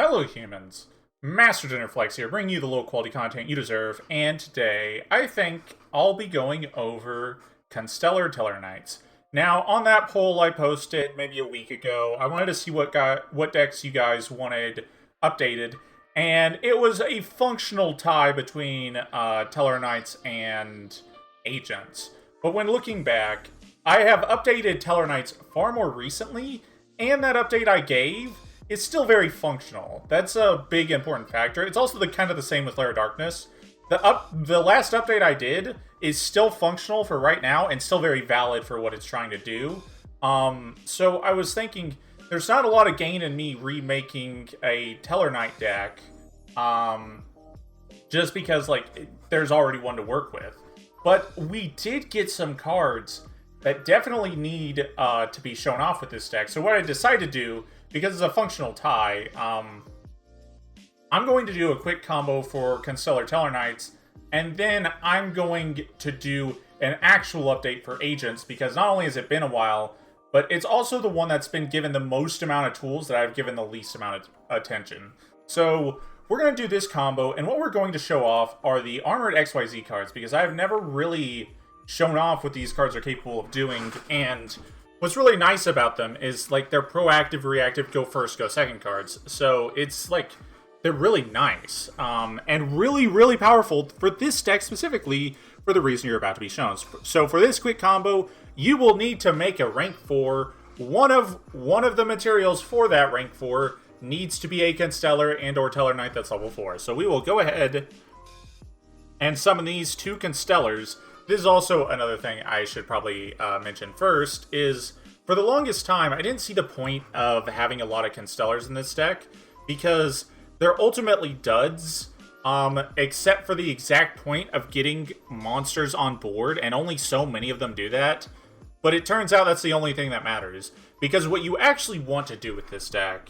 Hello humans, Master Dinnerflex here, bringing you the low quality content you deserve, and today I think I'll be going over Constellar Tellarknights. Now, on that poll I posted maybe a week ago, I wanted to see what decks you guys wanted updated, and it was a functional tie between Tellarknights and Agents. But when looking back, I have updated Tellarknights far more recently, and that update I gave is still very functional. That's a big important factor. It's also kind of the same with Lair of Darkness. The last update I did is still functional for right now and still very valid for what it's trying to do. So I was thinking there's not a lot of gain in me remaking a Tellarknight deck, just because there's already one to work with. But we did get some cards that definitely need to be shown off with this deck. So what I decided to do, because it's a functional tie, I'm going to do a quick combo for Constellar Tellarknights, and then I'm going to do an actual update for Agents, because not only has it been a while, but it's also the one that's been given the most amount of tools that I've given the least amount of attention. So we're going to do this combo, and what we're going to show off are the Armored XYZ cards, because I've never really shown off what these cards are capable of doing, and what's really nice about them is they're proactive, reactive, go first, go second cards. So it's they're really nice, and really, really powerful for this deck specifically for the reason you're about to be shown. So for this quick combo, you will need to make a rank 4. One of the materials for that rank 4 needs to be a Constellar and or Tellarknight that's level 4. So we will go ahead and summon these two Constellars. This is also another thing I should probably mention first, is for the longest time, I didn't see the point of having a lot of Constellars in this deck, because they're ultimately duds, except for the exact point of getting monsters on board, and only so many of them do that. But it turns out that's the only thing that matters, because what you actually want to do with this deck,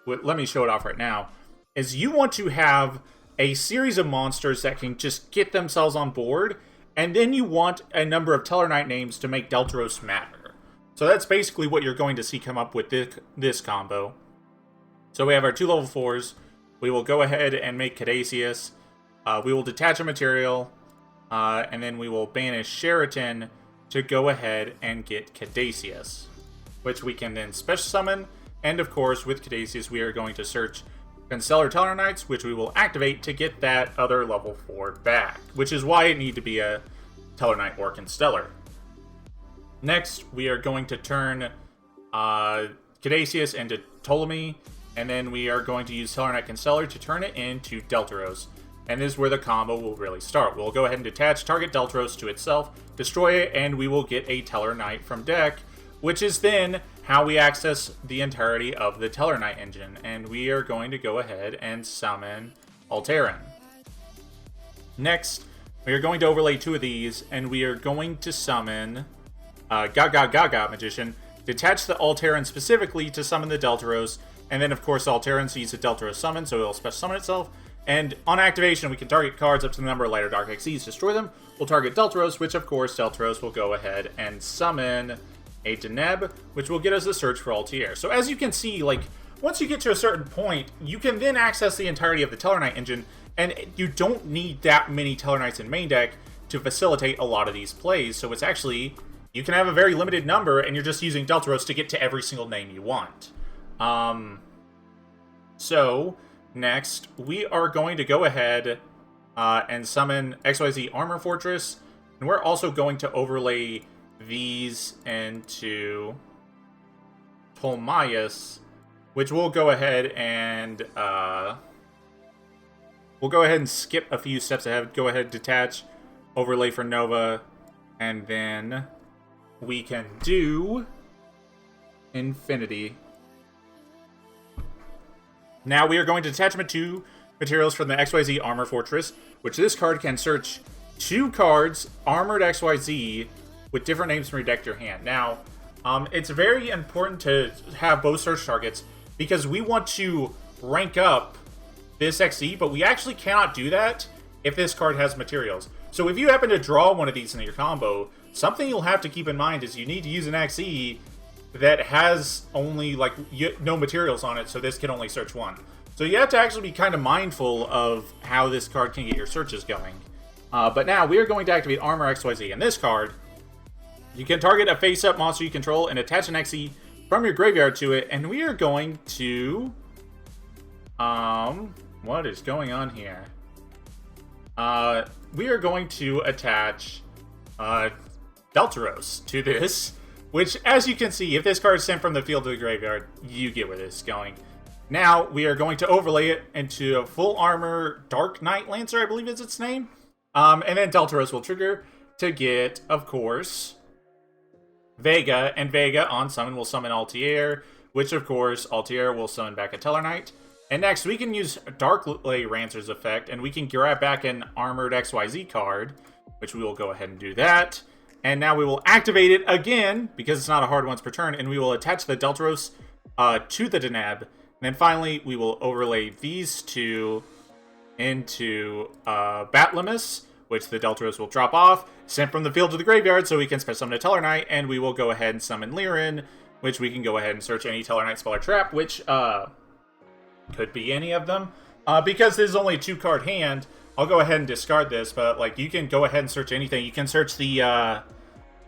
let me show it off right now, is you want to have a series of monsters that can just get themselves on board, and then you want a number of Tellarknight names to make Deltaros matter. So that's basically what you're going to see come up with this combo. So we have our two level 4s. We will go ahead and make Caduceus. We will detach a material. And then we will banish Sheraton to go ahead and get Caduceus, which we can then special summon. And of course, with Caduceus, we are going to search Constellar Tellarknights, which we will activate to get that other level 4 back, which is why it need to be a Tellarknight or Constellar. Next, we are going to turn Caduceus into Ptolemy, and then we are going to use Tellarknight Constellar to turn it into Deltaros. And this is where the combo will really start. We'll go ahead and detach target Deltaros to itself, destroy it, and we will get a Tellarknight from deck, which is then how we access the entirety of the Tellarknight engine. And we are going to go ahead and summon Alteran. Next, we are going to overlay 2 of these, and we are going to summon Gaga Magician, detach the Alteran specifically to summon the Deltaros, and then of course Alteran sees a Deltaros summon, so it'll special summon itself. And on activation, we can target cards up to the number of light or dark XEs, destroy them. We'll target Deltaros, which of course Deltaros will go ahead and summon a Deneb, which will get us a search for Altair. So as you can see, once you get to a certain point, you can then access the entirety of the Tellarknight engine, and you don't need that many Tellarknights in main deck to facilitate a lot of these plays. So it's actually, you can have a very limited number, and you're just using Deltaros to get to every single name you want. So next, we are going to go ahead and summon XYZ Armor Fortress, and we're also going to overlay these into Ptolemaeus, which we'll go ahead and skip a few steps ahead. Go ahead, detach, overlay for Nova, and then we can do Infinity. Now we are going to detach 2 materials from the XYZ Armor Fortress, which this card can search 2 cards, Armored XYZ, with different names from your deck to your hand. Now, it's very important to have both search targets, because we want to rank up this XE, but we actually cannot do that if this card has materials. So if you happen to draw one of these in your combo, something you'll have to keep in mind is you need to use an XE that has only, no materials on it, so this can only search 1. So you have to actually be kind of mindful of how this card can get your searches going. But now we are going to activate Armor XYZ. And this card, you can target a face-up monster you control and attach an XE from your graveyard to it. And we are going to... what is going on here? We are going to attach Deltaros to this, which, as you can see, if this card is sent from the field to the graveyard, you get where this is going. Now, we are going to overlay it into a full armor Tellarknight Lancer, I believe is its name. And then Deltaros will trigger to get, of course, Vega. And Vega on summon will summon Altair, which, of course, Altair will summon back a Tellarknight. And next, we can use Darklay Rancer's effect, and we can grab back an Armored XYZ card, which we will go ahead and do that. And now we will activate it again, because it's not a hard once per turn, and we will attach the Deltaros to the Deneb. And then finally, we will overlay these two into Batlamus, which the Deltaros will drop off, sent from the field to the graveyard, so we can summon a Tellarknight, and we will go ahead and summon Lirin, which we can go ahead and search any Tellarknight spell or trap, which... could be any of them. Because this is only a 2-card hand, I'll go ahead and discard this, but like you can go ahead and search anything. You can search the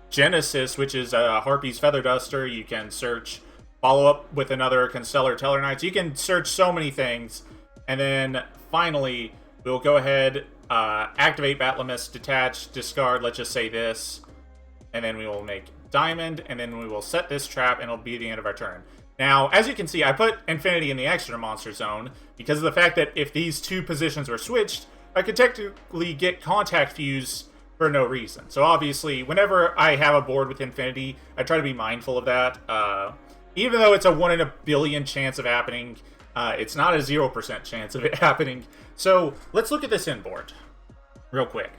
Genesis, which is Harpy's Feather Duster. You can search follow up with another Constellar Tellarknights. You can search so many things. And then finally, we'll go ahead, activate Batlamus, detach, discard, let's just say this. And then we will make Diamond, and then we will set this trap, and it'll be the end of our turn. Now, as you can see, I put Infinity in the extra monster zone because of the fact that if these two positions were switched, I could technically get Contact Fuse for no reason. So obviously, whenever I have a board with Infinity, I try to be mindful of that. Even though it's a 1 in a billion chance of happening, it's not a 0% chance of it happening. So let's look at this in board real quick.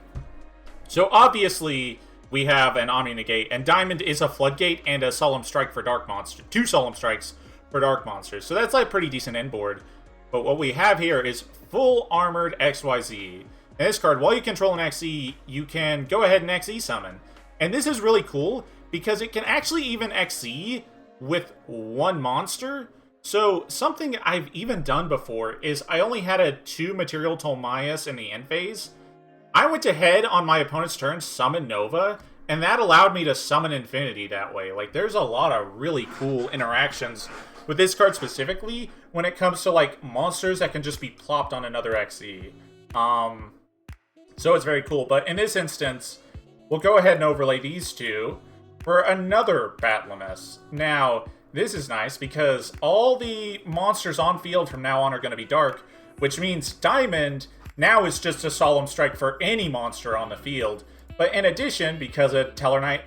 So obviously... we have an Omni Negate, and Diamond is a Floodgate and a Solemn Strike for Dark Monsters. 2 Solemn Strikes for Dark Monsters. So that's like pretty decent end board. But what we have here is full Armored XYZ. And this card, while you control an XE, you can go ahead and XE summon. And this is really cool because it can actually even XE with 1 monster. So something I've even done before is I only had a 2 Material Tolmaeus in the end phase. I went ahead on my opponent's turn, summon Nova, and that allowed me to summon Infinity that way. Like, there's a lot of really cool interactions with this card specifically when it comes to, like, monsters that can just be plopped on another XE. So it's very cool. But in this instance, we'll go ahead and overlay these two for another Batlamus. Now, this is nice because all the monsters on field from now on are going to be dark, which means Diamond... now it's just a Solemn Strike for any monster on the field. But in addition, because a Tellarknight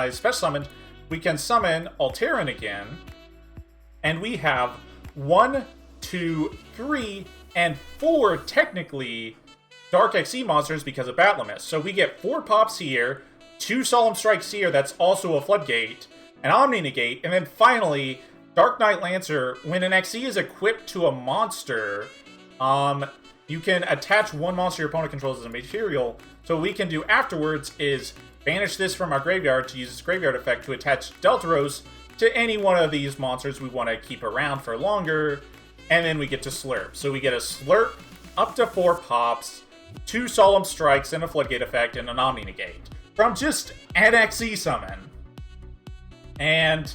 is special summoned, we can summon Alteran again. And we have 1, 2, 3, and 4 technically Dark XE monsters because of Batlamus. So we get 4 pops here, 2 Solemn Strikes here that's also a Floodgate, an Omni Negate, and then finally, Tellarknight Lancer, when an XE is equipped to a monster, you can attach 1 monster your opponent controls as a material. So what we can do afterwards is banish this from our graveyard to use its graveyard effect to attach Deltaros to any one of these monsters we want to keep around for longer. And then we get to Slurp. So we get a Slurp, up to 4 pops, 2 Solemn Strikes, and a Floodgate effect, and an Omni Negate from just an XE summon. And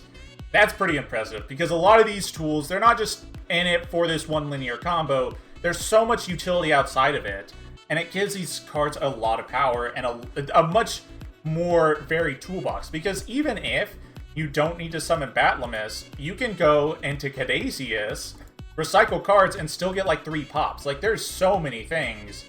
that's pretty impressive because a lot of these tools, they're not just in it for this one linear combo. There's so much utility outside of it, and it gives these cards a lot of power and a much more varied toolbox. Because even if you don't need to summon Batlamus, you can go into Caduceus, recycle cards, and still get like 3 pops. Like, there's so many things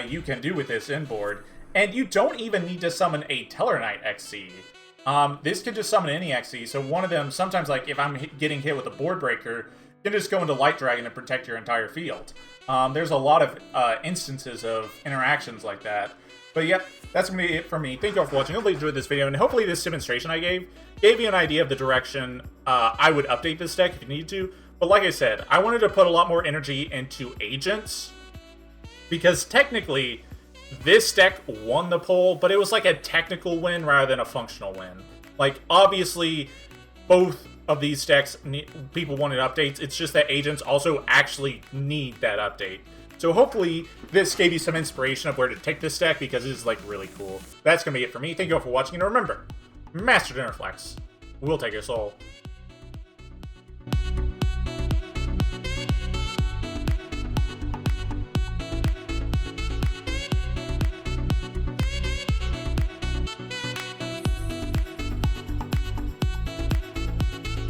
you can do with this inboard. And you don't even need to summon a Tellarknight XE. This can just summon any XE, so one of them, sometimes like if I'm getting hit with a board breaker, you can just go into Light Dragon and protect your entire field. There's a lot of instances of interactions like that. But yep, that's going to be it for me. Thank you all for watching. Hopefully you enjoyed this video, and hopefully this demonstration I gave you an idea of the direction I would update this deck if you need to. But like I said, I wanted to put a lot more energy into agents, because technically this deck won the poll, but it was like a technical win rather than a functional win. Like, obviously, both of these decks people wanted updates. It's just that agents also actually need that update. So hopefully this gave you some inspiration of where to take this deck, because it is like really cool. That's going to be it for me. Thank you all for watching, and remember, Master Dinnerflex will take your soul.